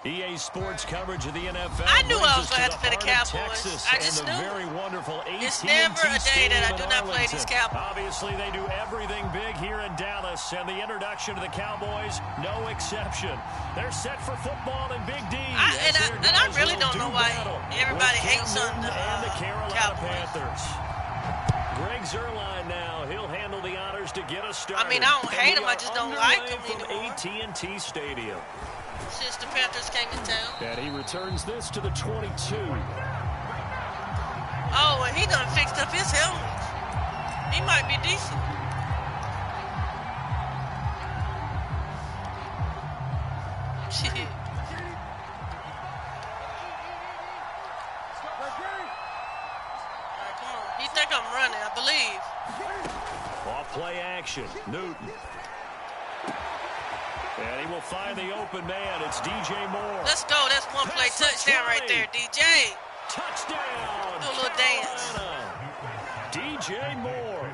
EA Sports coverage of the NFL. I knew I was going to have to play the Cowboys. I just knew. Very wonderful It's never a day that I do not play these Cowboys. Obviously, they do everything big here in Dallas, and the introduction to the Cowboys, no exception. They're set for football in Big D. And I really don't know why everybody hates on the Carolina Cowboys. Panthers. Greg Zuerlein now. He'll handle the honors to get us started. I mean, I don't hate him. I just don't like him from anymore. AT&T Stadium. Since the Panthers came in town. And he returns this to the 22. Oh, and he done fixed up his helmet. He might be decent. Shit. You think I'm running, I believe. Off play action. Newton. And he will find the open man. It's DJ Moore. Let's go. That's one play touchdown right there, DJ. Touchdown. Do a little dance. DJ Moore,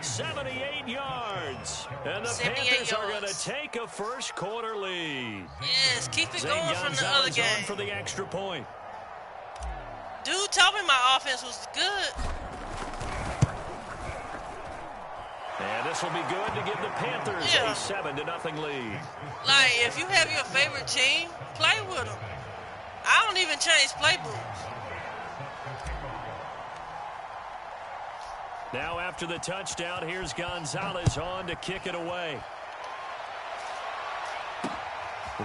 78 yards. And the Panthers are going to take a first quarter lead. Yes, keep it going from the other game. On for the extra point. Dude told me my offense was good. And this will be good to give the Panthers a 7-0 lead. Like, if you have your favorite team, play with them. I don't even change playbooks. Now after the touchdown, here's Gonzalez on to kick it away.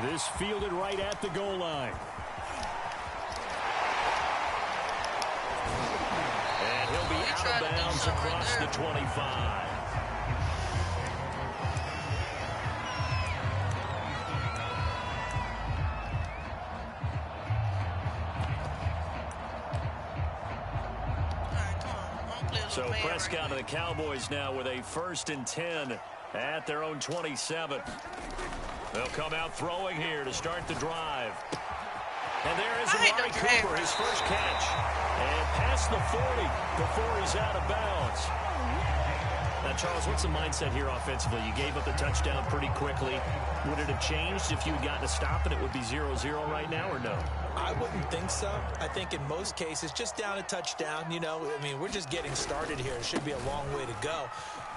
This fielded right at the goal line. And he'll be out of bounds across the 25. So Prescott and the Cowboys now with a 1st and 10 at their own 27. They'll come out throwing here to start the drive. And there is Amari Cooper, his first catch. And past the 40 before he's out of bounds. Now, Charles, what's the mindset here offensively? You gave up the touchdown pretty quickly. Would it have changed if you had gotten a stop and it would be 0-0 right now, or no? I wouldn't think so. I think in most cases, just down a touchdown, you know, I mean, we're just getting started here. It should be a long way to go.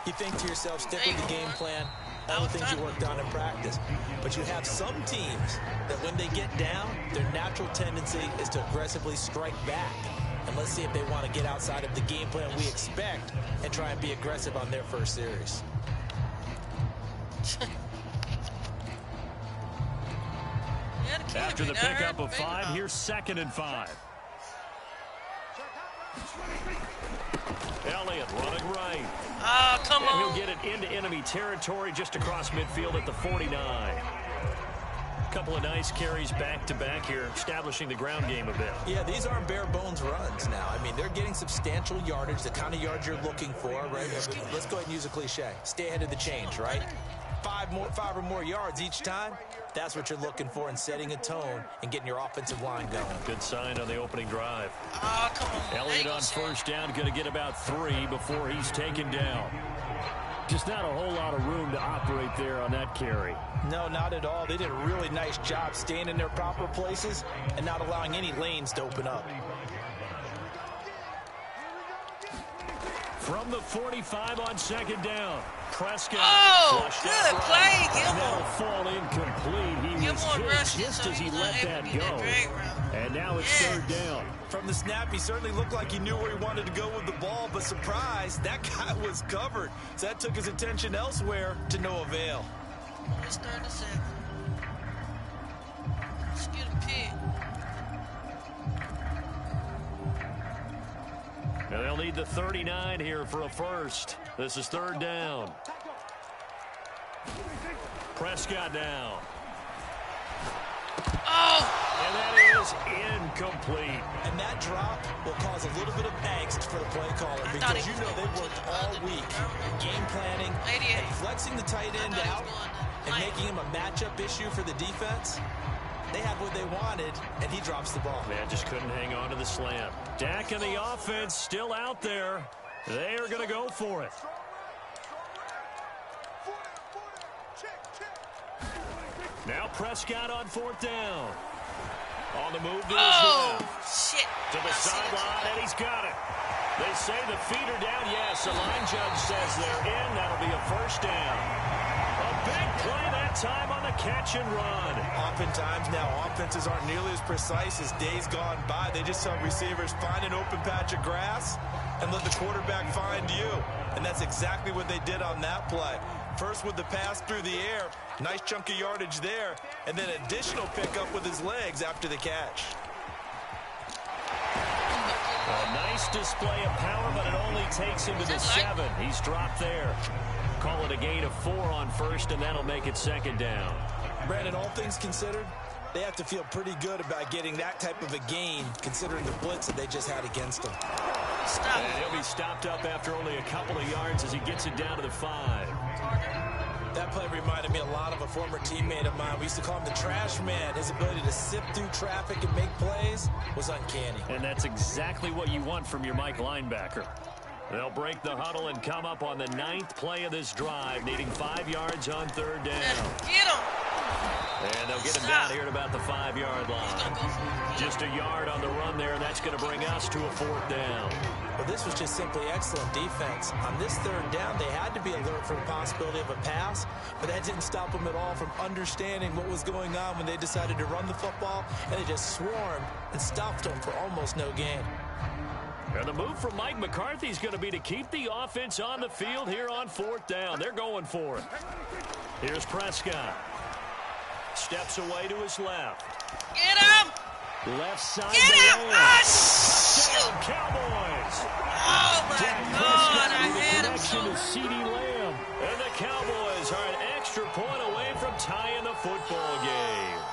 You think to yourself, stick with the game plan, all the things you worked on in practice. But you have some teams that when they get down, their natural tendency is to aggressively strike back. And let's see if they want to get outside of the game plan we expect and try and be aggressive on their first series. After the pickup of 5, here's 2nd and 5. Elliott running right. Oh, come on. And he'll get it into enemy territory just across midfield at the 49. A couple of nice carries back-to-back here, establishing the ground game a bit. Yeah, these aren't bare-bones runs now. I mean, they're getting substantial yardage, the kind of yards you're looking for, right? Let's go ahead and use a cliche. Stay ahead of the change, right? 5 or more yards each time. That's what you're looking for in setting a tone and getting your offensive line going. Good sign on the opening drive. Oh, come on. Elliott on first down, going to get about 3 before he's taken down. Just not a whole lot of room to operate there on that carry. No, not at all. They did a really nice job staying in their proper places and not allowing any lanes to open up. From the 45 on 2nd down. Prescott. Oh, good play, Gilmore. That'll fall incomplete. He was hit just as he let that go. And now it's 3rd down. From the snap, he certainly looked like he knew where he wanted to go with the ball, but surprise, that guy was covered. So that took his attention elsewhere to no avail. It's 3rd and 7. Let's get a pick. And they'll need the 39 here for a first. This is 3rd down. Prescott down. Oh! And that is incomplete. And that drop will cause a little bit of angst for the play caller because you know they worked all week game planning, and flexing the tight end out, and making him a matchup issue for the defense. They had what they wanted, and he drops the ball. Man, just couldn't hang on to the slant. Dak and the offense still out there. They are going to go for it. Now Prescott on 4th down. On the move to his left. Shit. To the sideline, and he's got it. They say the feet are down. Yes, the line judge says they're in. That'll be a first down. A big play that time on the catch and run. Oftentimes now, offenses aren't nearly as precise as days gone by. They just tell receivers, find an open patch of grass and let the quarterback find you. And that's exactly what they did on that play. First with the pass through the air, nice chunk of yardage there, and then additional pickup with his legs after the catch. A nice display of power, but it only takes him to the 7. He's dropped there. Call it a gain of 4 on first, and that'll make it second down. Brandon, all things considered, they have to feel pretty good about getting that type of a gain, considering the blitz that they just had against them. And he'll be stopped up after only a couple of yards as he gets it down to the 5. That play reminded me a lot of a former teammate of mine. We used to call him the trash man. His ability to sift through traffic and make plays was uncanny. And that's exactly what you want from your Mike linebacker. They'll break the huddle and come up on the 9th play of this drive, needing 5 yards on third down. Get him. And they'll get him down here at about the 5-yard line. Just a yard on the run there, and that's going to bring us to a 4th down. Well, this was just simply excellent defense. On this third down, they had to be alert for the possibility of a pass, but that didn't stop them at all from understanding what was going on when they decided to run the football, and they just swarmed and stopped them for almost no gain. And the move from Mike McCarthy is going to be to keep the offense on the field here on 4th down. They're going for it. Here's Prescott. Steps away to his left. Get him! Left side. Get him! Ah, shoot! Cowboys! Oh, my God, I had him so. To CeeDee Lamb. And the Cowboys are an extra point away from tying the football game.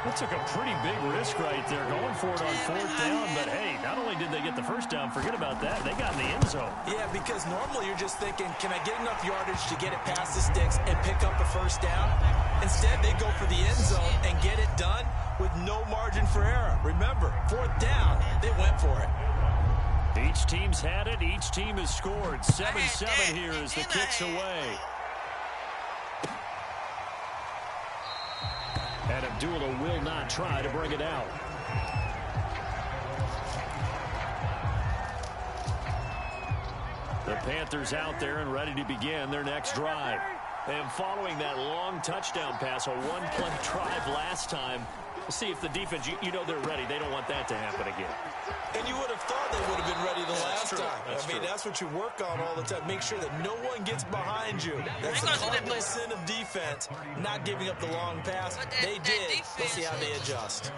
That took a pretty big risk right there, going for it on 4th down. But, hey, not only did they get the first down, forget about that, they got in the end zone. Yeah, because normally you're just thinking, can I get enough yardage to get it past the sticks and pick up a first down? Instead, they go for the end zone and get it done with no margin for error. Remember, 4th down, they went for it. Each team's had it. Each team has scored. 7-7 here as the kick's away. And Abdullah will not try to bring it out. The Panthers out there and ready to begin their next drive. And following that long touchdown pass, a one-play drive last time, see if the defense, you know they're ready. They don't want that to happen again. And you would have thought they would have been ready the last time. That's what you work on all the time. Make sure that no one gets behind you. That's the cardinal sin of defense, not giving up the long pass. They did. We'll see how they adjust.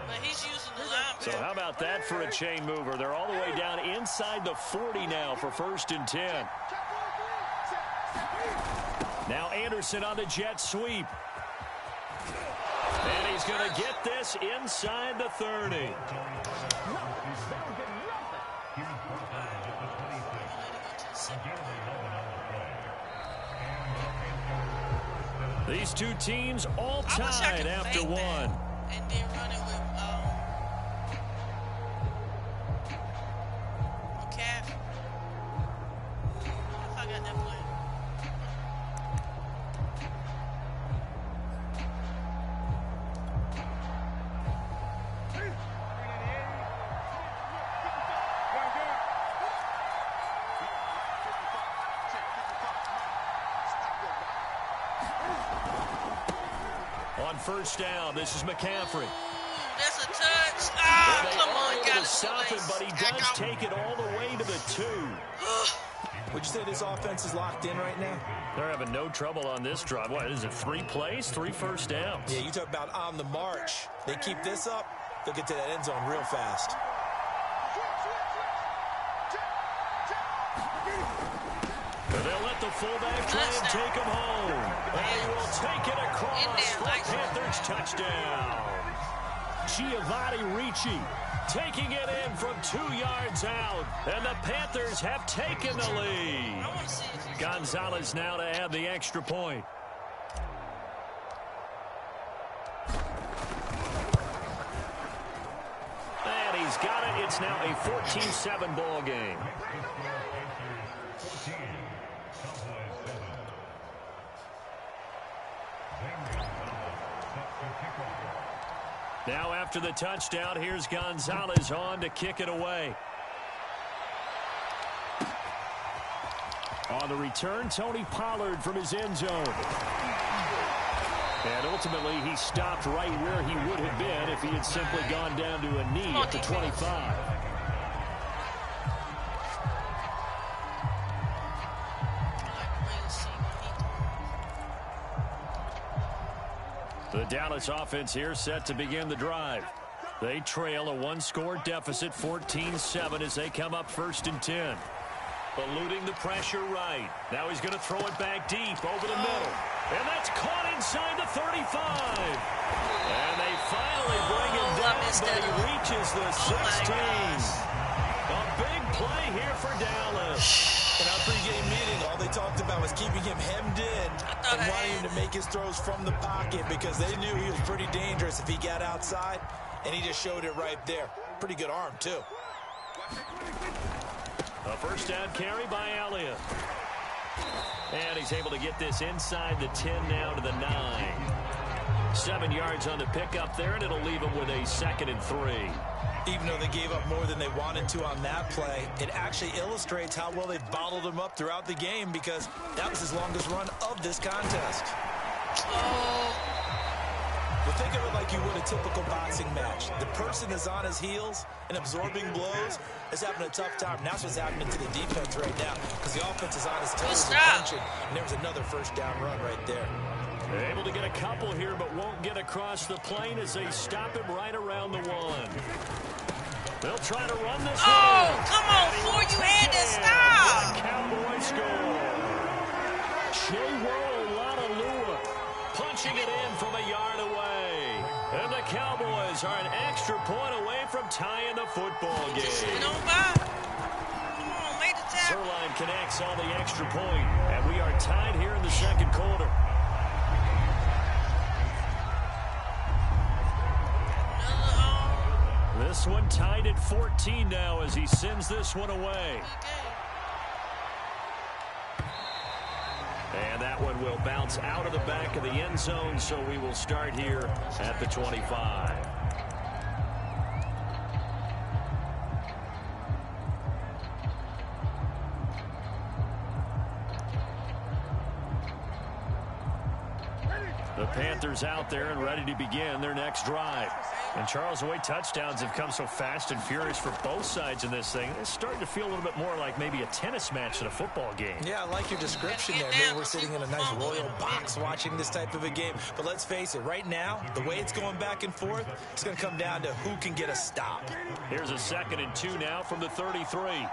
But he's using the line. So how about that for a chain mover? They're all the way down inside the 40 now for 1st and 10. Now Anderson on the jet sweep. And he's going to get this inside the 30. These two teams all tied after one. And then run it with McCaffrey. If I got that play. On 1st down, this is McCaffrey. That's a touch. Ah, come on, got to stop him, but he does take it all the way to the 2. Would you say this offense is locked in right now? They're having no trouble on this drive. What is it, 3 plays, 3 first downs? Yeah, you talk about on the march. They keep this up, they'll get to that end zone real fast. And they'll let the fullback try and take him home. And he will take it across for Panthers touchdown. Giovanni Ricci taking it in from 2 yards out. And the Panthers have taken the lead. Gonzalez now to add the extra point. And he's got it. It's now a 14-7 ball game. Now after the touchdown, here's Gonzalez on to kick it away. On the return, Tony Pollard from his end zone. And ultimately, he stopped right where he would have been if he had simply gone down to a knee at the 25. The Dallas offense here set to begin the drive. They trail a one-score deficit, 14-7, as they come up 1st and 10. Eluding the pressure right. Now he's going to throw it back deep over the middle. And that's caught inside the 35. And they finally bring him down, but he reaches the 16. A big play here for Dallas. In our pregame meeting, all they talked about was keeping him hemmed in and wanting him to make his throws from the pocket because they knew he was pretty dangerous if he got outside, and he just showed it right there. Pretty good arm, too. A first down carry by Elliott. And he's able to get this inside the 10 now to the 9. 7 yards on the pickup there, and it'll leave him with a 2nd and 3. Even though they gave up more than they wanted to on that play, it actually illustrates how well they've bottled him up throughout the game because that was his longest run of this contest. Well, think of it like you would a typical boxing match. The person is on his heels and absorbing blows is having a tough time. And that's what's happening to the defense right now because the offense is on his toes and punching. And there was another first down run right there. They're able to get a couple here, but won't get across the plane as they stop him right around the 1. They'll try to run this one. Oh, come on, Ford, you had to stop. Cowboys score. Chewo Lalua punching it in from a yard away. And the Cowboys are an extra point away from tying the football game. Come on, make the tackle. Zerline connects on the extra point, and we are tied here in the 2nd quarter. This one tied at 14 now as he sends this one away. And that one will bounce out of the back of the end zone, so we will start here at the 25. The Panthers out there and ready to begin their next drive. And Charles, the way touchdowns have come so fast and furious for both sides in this thing, it's starting to feel a little bit more like maybe a tennis match in a football game. Yeah, I like your description there. Maybe we're sitting in a nice royal box watching this type of a game. But let's face it, right now, the way it's going back and forth, it's going to come down to who can get a stop. Here's a 2nd and 2 now from the 33.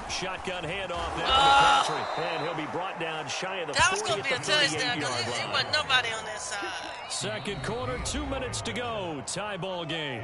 Shotgun handoff now to Patrick. And he'll be brought down shy of the 40 at the 38-yard line. There wasn't nobody on that side. 2nd quarter, 2 minutes to go. Tie ball game.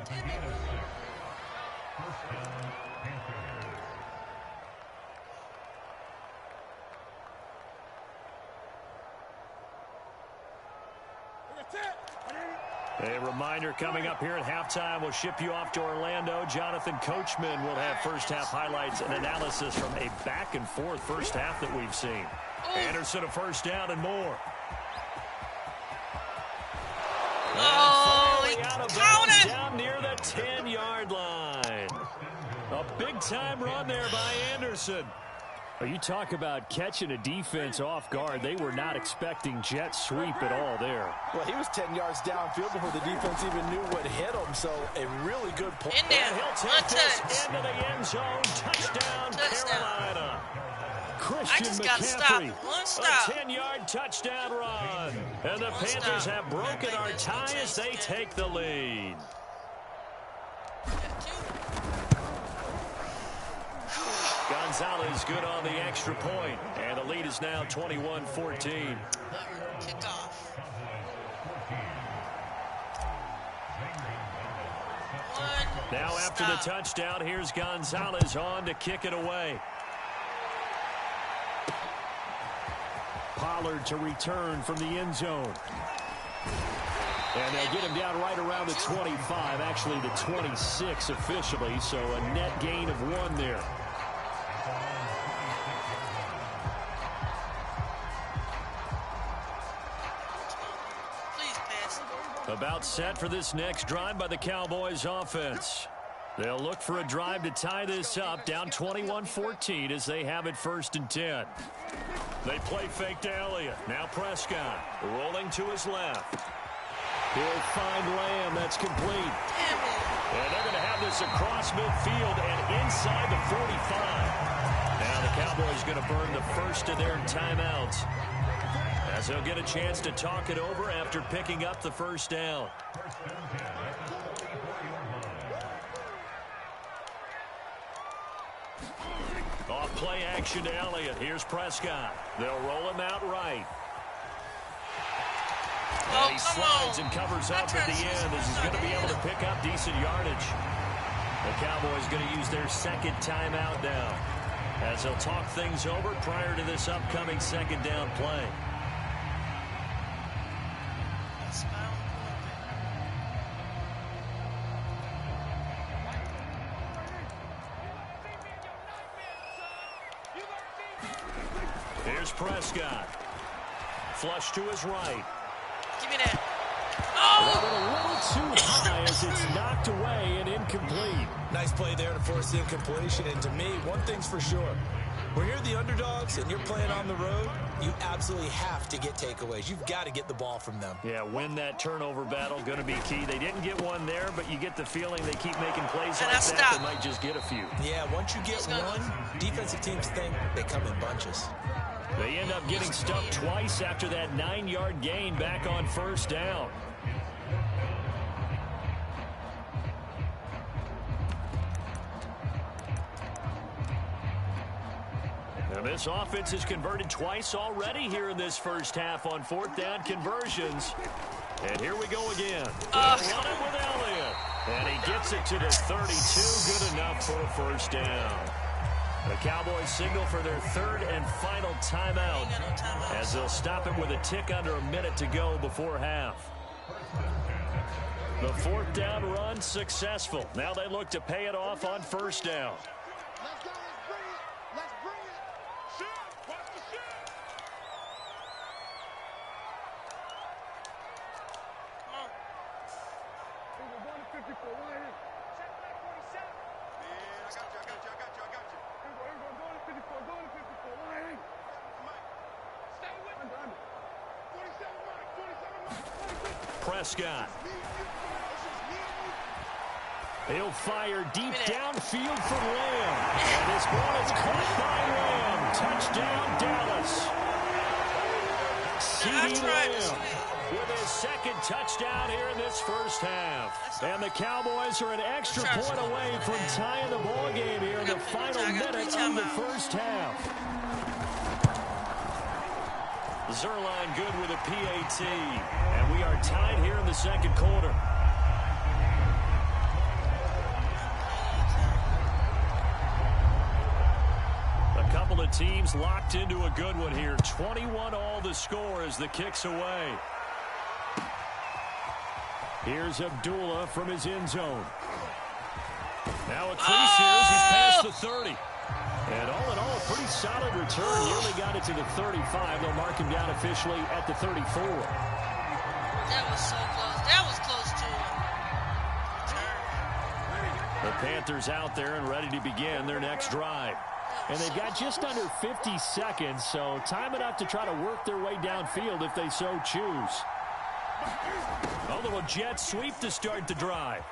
A reminder coming up here at halftime. We'll ship you off to Orlando. Jonathan Coachman will have first-half highlights and analysis from a back-and-forth first half that we've seen. Anderson a first down and more. Oh, and out of bounds down near the 10-yard line. A big-time run there by Anderson. You talk about catching a defense off guard. They were not expecting jet sweep at all there. Well, he was 10 yards downfield before the defense even knew what hit him, so a really good point. In there, and he'll take this into the end zone. Touchdown, Carolina. Christian McCaffrey, a 10-yard touchdown run. And the Panthers have broken our tie as they take the lead. Gonzalez good on the extra point, and the lead is now 21-14. Kickoff. Now after the touchdown, here's Gonzalez on to kick it away. Pollard to return from the end zone. And they'll get him down right around the 25, actually the 26 officially, so a net gain of 1 there. About set for this next drive by the Cowboys offense. They'll look for a drive to tie this up, down 21-14 as they have it 1st and 10. They play fake to Elliott. Now Prescott rolling to his left. He'll find Lamb. That's complete. And they're going to have this across midfield and inside the 45. Now the Cowboys going to burn the first of their timeouts, as they'll get a chance to talk it over after picking up the first down. Off play action to Elliott. Here's Prescott. They'll roll him out right. And he slides and covers up at the end as he's going to be able to pick up decent yardage. The Cowboys going to use their second timeout now, as they'll talk things over prior to this upcoming 2nd down play. Here's Prescott. Flush to his right. Give me that. Oh! A little too high as it's knocked away and incomplete. Nice play there to force the incompletion. And to me, one thing's for sure. When you're the underdogs and you're playing on the road, you absolutely have to get takeaways. You've got to get the ball from them. Yeah, win that turnover battle, going to be key. They didn't get one there, but you get the feeling they keep making plays like that. They might just get a few. Yeah, once you get one, defensive teams think they come in bunches. They end up getting stuffed twice after that 9-yard gain back on 1st down. And this offense has converted twice already here in this first half on 4th down conversions. And here we go again. Run it with Elliott. And he gets it to the 32. Good enough for a 1st down. The Cowboys signal for their 3rd and final timeout, as they'll stop it with a tick under a minute to go before half. The 4th down run successful. Now they look to pay it off on 1st down. Let's go. Let's bring it. Shoot. Watch the shoot. Come on. We're going to 54. Right here. Check back 47. Man, I got you. Go to 54. Right here. Mike. Stay with me. 47, Mike. Prescott. He'll fire deep downfield from Lamb. And this ball is caught by Lamb. Touchdown, Dallas. CeeDee Lamb with his 2nd touchdown here in this first half. And the Cowboys are an extra point away from tying the ball game here in the final minute of the first half. Zuerlein good with a PAT. And we are tied here in the 2nd quarter. A couple of teams locked into a good one here. 21 all the score as the kick's away. Here's Abdullah from his end zone. Now a crease here as he's past the 30. And all in all, a pretty solid return. Nearly got it to the 35. They'll mark him down officially at the 34. That was so close. That was close to a return. The Panthers out there and ready to begin their next drive. And they've got just under 50 seconds, so time enough to try to work their way downfield if they so choose. A little jet sweep to start the drive.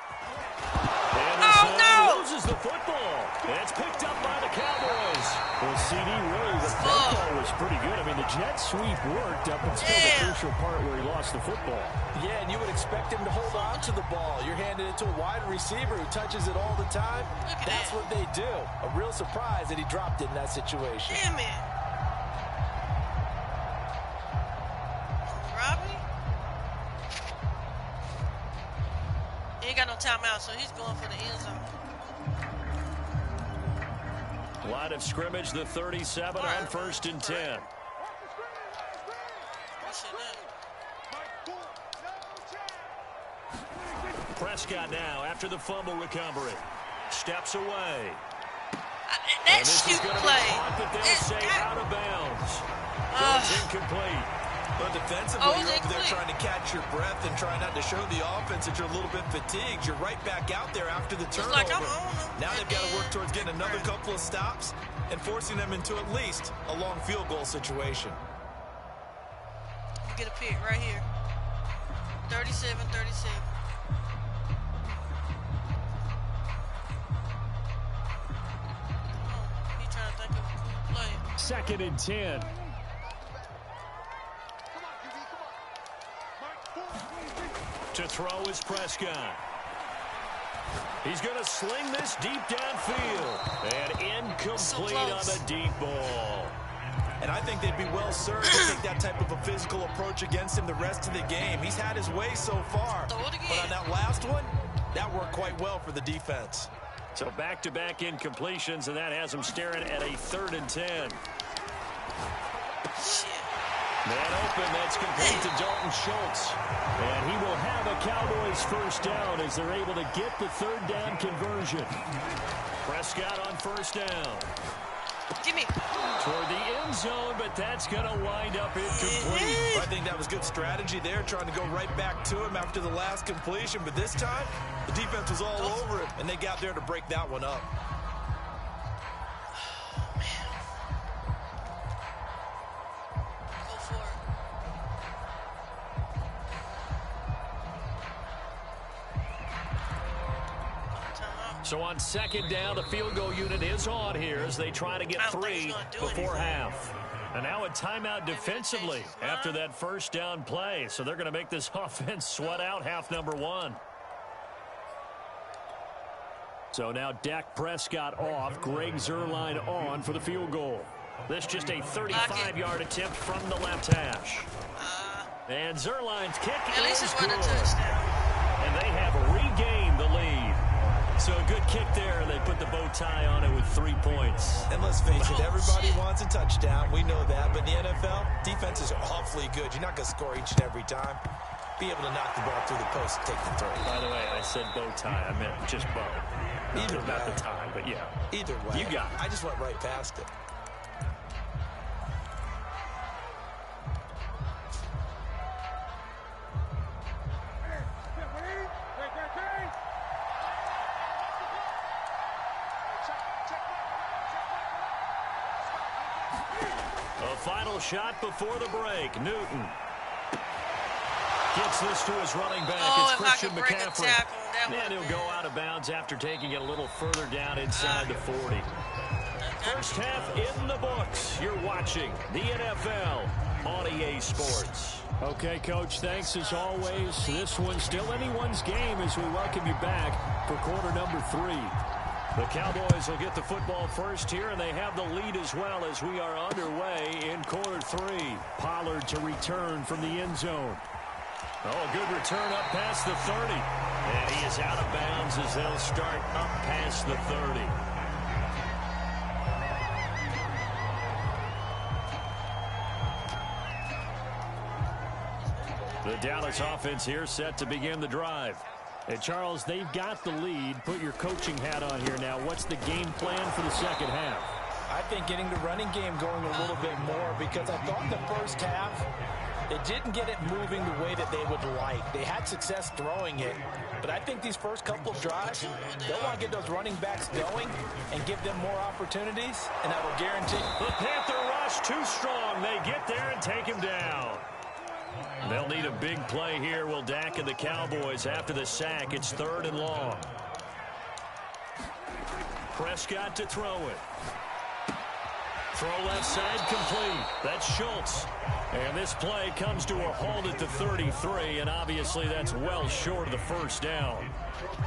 And loses the football. It's picked up by the Cowboys. Well, CD, really, the football was pretty good. I mean, the jet sweep worked up until the crucial part where he lost the football. Yeah, and you would expect him to hold on to the ball. You're handing it to a wide receiver who touches it all the time. That's what they do. A real surprise that he dropped it in that situation. Damn it. Robbie? He ain't got no timeout, so he's going for the end zone. Line of scrimmage, the 37 on 1st and 10. Prescott now after the fumble recovery. Steps away. That stupid play. But they'll say out of bounds. It's incomplete. But defensively, you're over there trying to catch your breath and try not to show the offense that you're a little bit fatigued. You're right back out there after the turnover. Like I'm on them. Now they've got to work towards getting another couple of stops and forcing them into at least a long field goal situation. Get a pick right here. 37-37. He's trying to think of a cool play. 2nd and 10. To throw is Prescott. He's going to sling this deep downfield. And incomplete on the deep ball. And I think they'd be well served to take that type of a physical approach against him the rest of the game. He's had his way so far. But on that last one, that worked quite well for the defense. So back-to-back incompletions, and that has him staring at a 3rd and 10. Man open, that's complete to Dalton Schultz. And he will have a Cowboys first down as they're able to get the 3rd down conversion. Prescott on 1st down. Give me. Toward the end zone, but that's going to wind up incomplete. I think that was good strategy there, trying to go right back to him after the last completion. But this time, the defense was all over it, and they got there to break that one up. Go for it. So on 2nd down, the field goal unit is on here as they try to get 3 before half. And now a timeout defensively after that 1st down play. So they're going to make this offense sweat out half number 1. So now Dak Prescott off, Greg Zuerlein on for the field goal. This just a 35-yard attempt from the left hash. And Zuerlein's kick is good. And they have regained the lead. So a good kick there. They put the bow tie on it with 3 points. And let's face it, everybody wants a touchdown. We know that. But in the NFL, defenses are awfully good. You're not going to score each and every time. Be able to knock the ball through the post and take the throw. By the way, I said bow tie. I meant just bow. Either about the tie, but yeah. Either way. You got it. I just went right past it. A final shot before the break. Newton gets this to his running back. It's Christian McCaffrey. And he'll go out of bounds after taking it a little further down inside the 40. First half in the books. You're watching the NFL on EA Sports. Okay, Coach, thanks as always. This one's still anyone's game as we welcome you back for quarter number 3. The Cowboys will get the football first here, and they have the lead as well as we are underway in quarter 3. Pollard to return from the end zone. Oh, good return up past the 30. And he is out of bounds as they'll start up past the 30. The Dallas offense here set to begin the drive. And Charles, they've got the lead. Put your coaching hat on here now. What's the game plan for the second half? I think getting the running game going a little bit more, because I thought the first half, it didn't get it moving the way that they would like. They had success throwing it, but I think these first couple of drives, they'll want to get those running backs going and give them more opportunities, and that will guarantee. The Panther rush too strong. They get there and take him down. They'll need a big play here, will Dak and the Cowboys after the sack. It's 3rd and long. Prescott to throw it. Throw left side complete. That's Schultz. And this play comes to a halt at the 33, and obviously that's well short of the first down.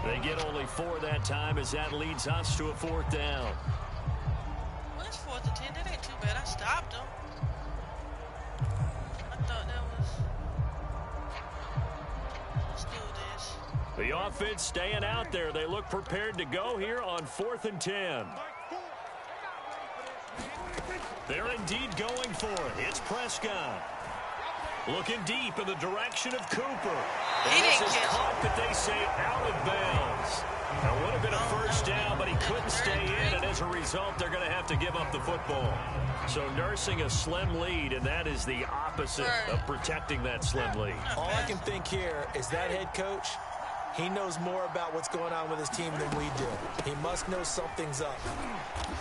They get only 4 that time as that leads us to a 4th down. Well, it's 4th and 10. That ain't too bad. I stopped them. I thought that was... Let's do this. The offense staying out there. They look prepared to go here on 4th and 10. They're indeed going for it. It's Prescott. Looking deep in the direction of Cooper. He And this didn't is catch caught, but they say out of bounds. That would have been a first down, but he couldn't stay in, and as a result, they're going to have to give up the football. So nursing a slim lead, and that is the opposite of protecting that slim lead. All I can think here is that head coach, he knows more about what's going on with his team than we do. He must know something's up.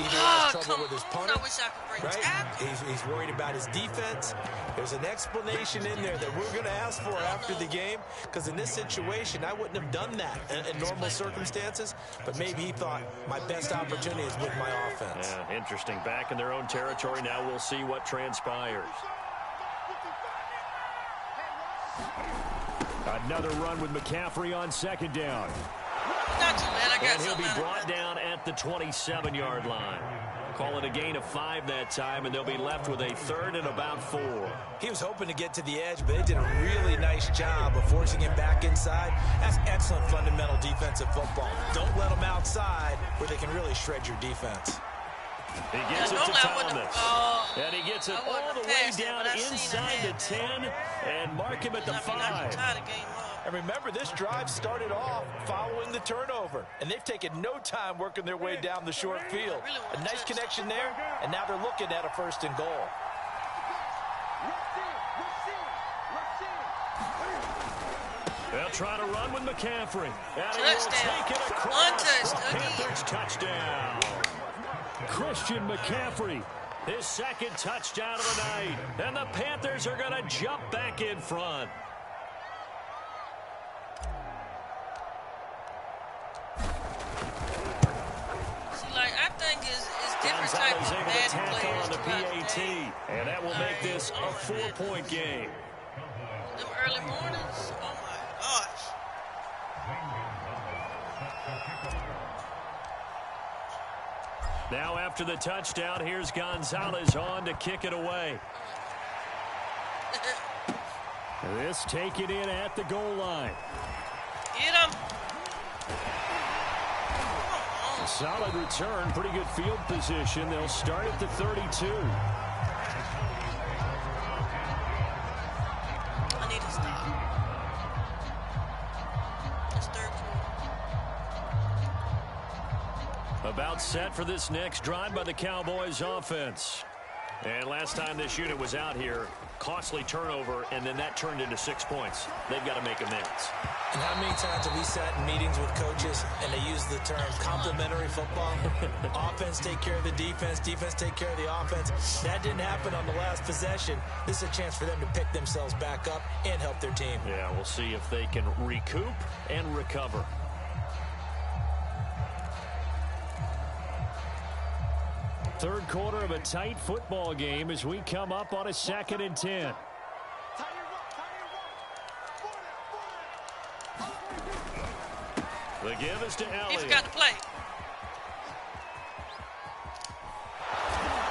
Either he has trouble with his punter, I wish I could break right? tackle. He's worried about his defense. There's an explanation in there that we're going to ask for after the game, because in this situation, I wouldn't have done that in normal circumstances, but maybe he thought my best opportunity is with my offense. Yeah, interesting. Back in their own territory. Now we'll see what transpires. Another run with McCaffrey on second down. Not too bad. I got And he'll be something brought down at the 27-yard line. Call it a gain of 5 that time, and they'll be left with a 3rd and about 4. He was hoping to get to the edge, but they did a really nice job of forcing him back inside. That's excellent fundamental defensive football. Don't let them outside where they can really shred your defense. He gets it to Thomas. And he gets it all the way down inside the 10 and mark him at the 5. And remember, this drive started off following the turnover, and they've taken no time working their way down the short field. A nice connection there, and now they're looking at a 1st and goal. They'll try to run with McCaffrey. And he will take it across for Panthers touchdown. Christian McCaffrey, his 2nd touchdown of the night. And the Panthers are going to jump back in front. I think it's different type of bad bad players on the PAT, and that will make this a 4-point game. Them early mornings, oh my gosh. Now after the touchdown, here's Gonzalez on to kick it away. This taken in at the goal line. Get him. Solid return, pretty good field position. They'll start at the 32. I need to stop. It's 3rd quarter. About set for this next drive by the Cowboys offense. And last time this unit was out here, costly turnover, and then that turned into 6 points. They've got to make amends. And how many times have we sat in meetings with coaches and they use the term complementary football? Offense take care of the defense, defense take care of the offense. That didn't happen on the last possession. This is a chance for them to pick themselves back up and help their team. Yeah, we'll see if they can recoup and recover. Third quarter of a tight football game as we come up on a 2nd and 10. The give is to Elliott. He forgot to play.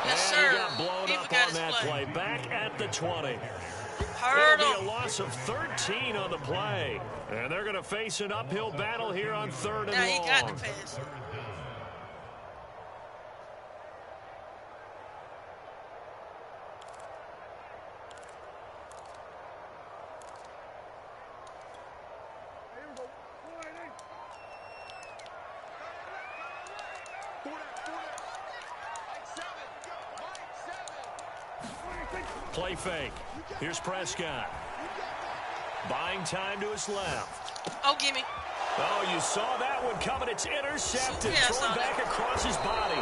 Yes, sir. And he got blown up on that play. Back at the 20. Heard It'll be him. a loss of 13 on the play. And they're going to face an uphill battle here on 3rd and Now he got long. the pass. Play fake. Here's Prescott. Buying time to his left. Oh, gimme. Oh, you saw that one coming. It's intercepted. Yeah, I Thrown saw back that. across his body.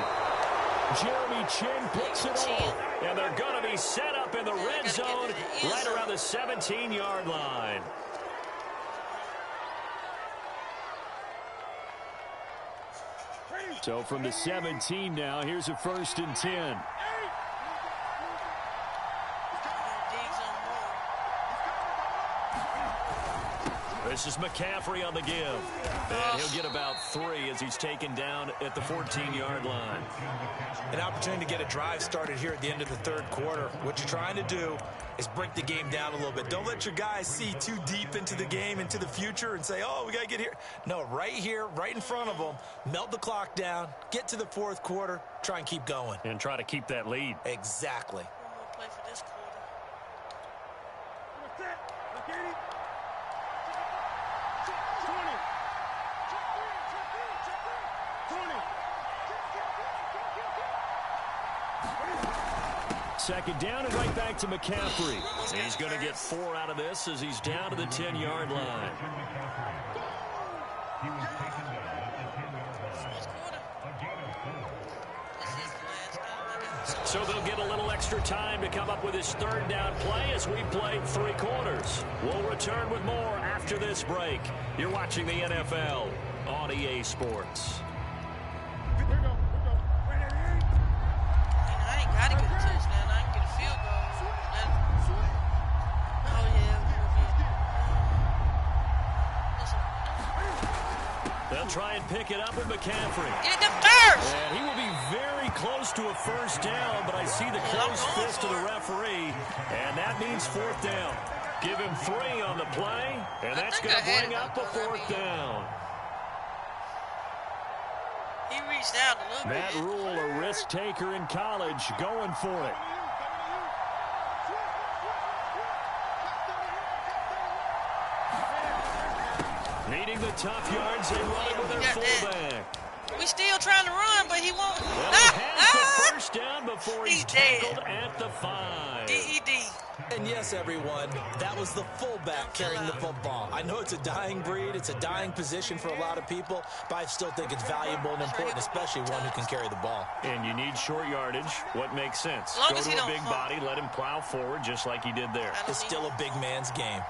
Jeremy Chin picks it off. And they're going to be set up in the red zone right around the 17-yard line. So from the 17 now, here's a 1st and 10. This is McCaffrey on the give. And he'll get about 3 as he's taken down at the 14-yard line. An opportunity to get a drive started here at the end of the 3rd quarter. What you're trying to do is break the game down a little bit. Don't let your guys see too deep into the game, into the future, and say, oh, we got to get here. No, right here, right in front of them, melt the clock down, get to the 4th quarter, try and keep going. And try to keep that lead. Exactly. One more play for this quarter. Second down and right back to McCaffrey. He's going to get 4 out of this as he's down to the 10-yard line. So they'll get a little extra time to come up with his third down play as we played 3 quarters. We'll return with more after this break. You're watching the NFL on EA Sports. Try and pick it up with McCaffrey. Get the first! And he will be very close to a first down, but I see the close fist of the referee, and that means 4th down. Give him 3 on the play, and that's going to bring up a 4th down. He reached out a little bit. Matt Rule, a risk taker in college, going for it. Needing the tough yards, they run with their fullback. We still trying to run, but he won't. Well, he has the first down before he's tackled at the 5. DED. And yes, everyone, that was the fullback carrying the football. I know it's a dying breed, it's a dying position for a lot of people, but I still think it's valuable and important, especially one who can carry the ball. And you need short yardage. What makes sense? Go to a big body, let him plow forward just like he did there. It's still a big man's game.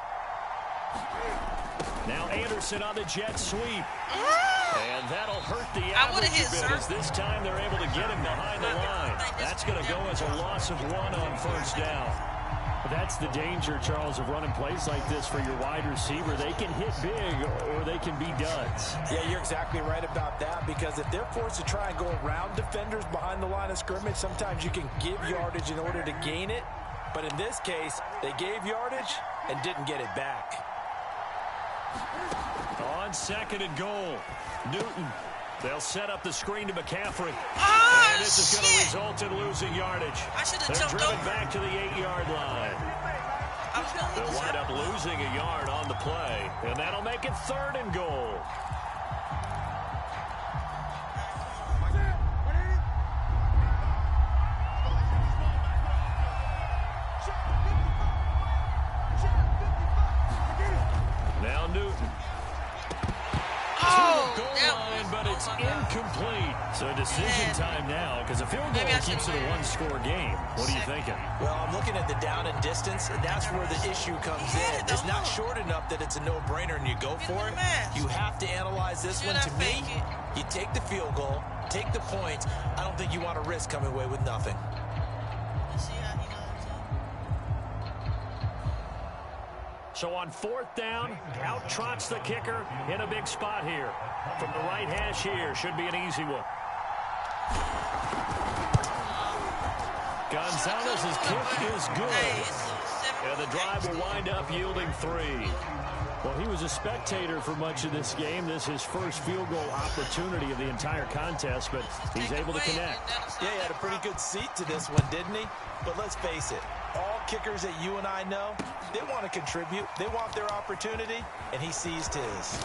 Now Anderson on the jet sweep. And that'll hurt the average a bit as this time they're able to get him behind the line. That's going to go as a loss of 1 on first down. That's the danger, Charles, of running plays like this for your wide receiver. They can hit big or they can be duds. Yeah, you're exactly right about that, because if they're forced to try and go around defenders behind the line of scrimmage, sometimes you can give yardage in order to gain it. But in this case, they gave yardage and didn't get it back. On 2nd and goal, Newton. They'll set up the screen to McCaffrey. Oh, and this is going to result in losing yardage. They're driven back to the 8-yard line. They'll wind up losing a yard on the play, and that'll make it 3rd and goal. Now Newton. It's incomplete. So decision time now, because a field goal keeps it a 1-score game. What are you thinking? Well, I'm looking at the down and distance, and that's where the issue comes in. It's not short enough that it's a no-brainer and you go for it. You have to analyze this one. To me, you take the field goal, take the points. I don't think you want to risk coming away with nothing. So on 4th down, out trots the kicker in a big spot here. From the right hash here, should be an easy one. Gonzalez's kick is good. And the drive will wind up yielding 3. Well, he was a spectator for much of this game. This is his first field goal opportunity of the entire contest, but he's able to connect. Yeah, he had a pretty good seat to this one, didn't he? But let's face it, all kickers that you and I know, they want to contribute. They want their opportunity, and he seized his.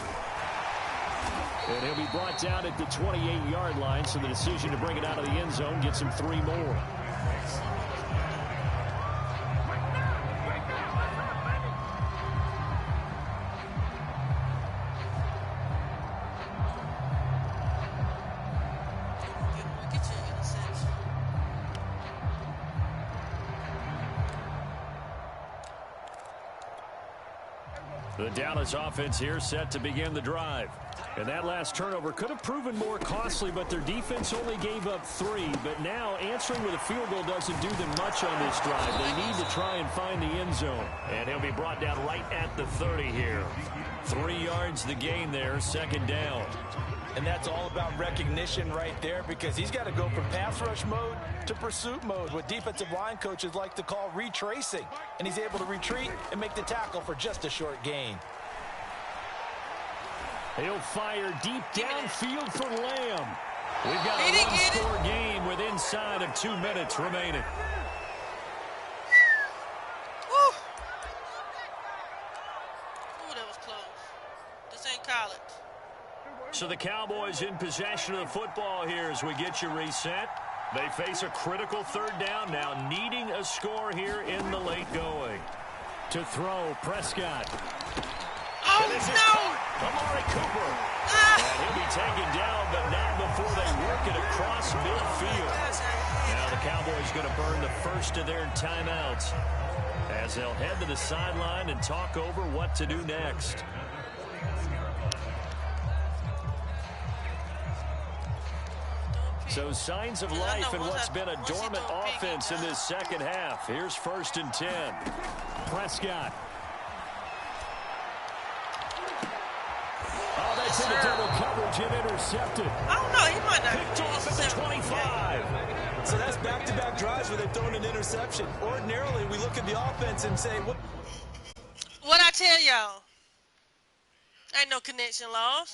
And he'll be brought down at the 28-yard line, so the decision to bring it out of the end zone gets him 3 more. The Dallas offense here set to begin the drive. And that last turnover could have proven more costly, but their defense only gave up 3. But now answering with a field goal doesn't do them much on this drive. They need to try and find the end zone. And he'll be brought down right at the 30 here. 3 yards the gain there, 2nd down. And that's all about recognition right there, because he's got to go from pass rush mode to pursuit mode, what defensive line coaches like to call retracing. And he's able to retreat and make the tackle for just a short gain. He'll fire deep downfield for Lamb. We've got a 1-score game with inside of 2 minutes remaining. college. So the Cowboys in possession of the football here as we get you reset. They face a critical third down now, needing a score here in the late going. To throw, Prescott. Oh, no! Amari Cooper. And he'll be taken down, but not before they work it across midfield. Now the Cowboys going to burn the first of their timeouts as they'll head to the sideline and talk over what to do next. So signs of life in what's been a dormant offense in this second half. Here's 1st and 10. Prescott. Oh, that's in the double coverage and intercepted. I don't know. He might not. Picked off at the 25. So that's back-to-back drives where they've thrown an interception. Ordinarily, we look at the offense and say, what I tell y'all? Ain't no connection loss.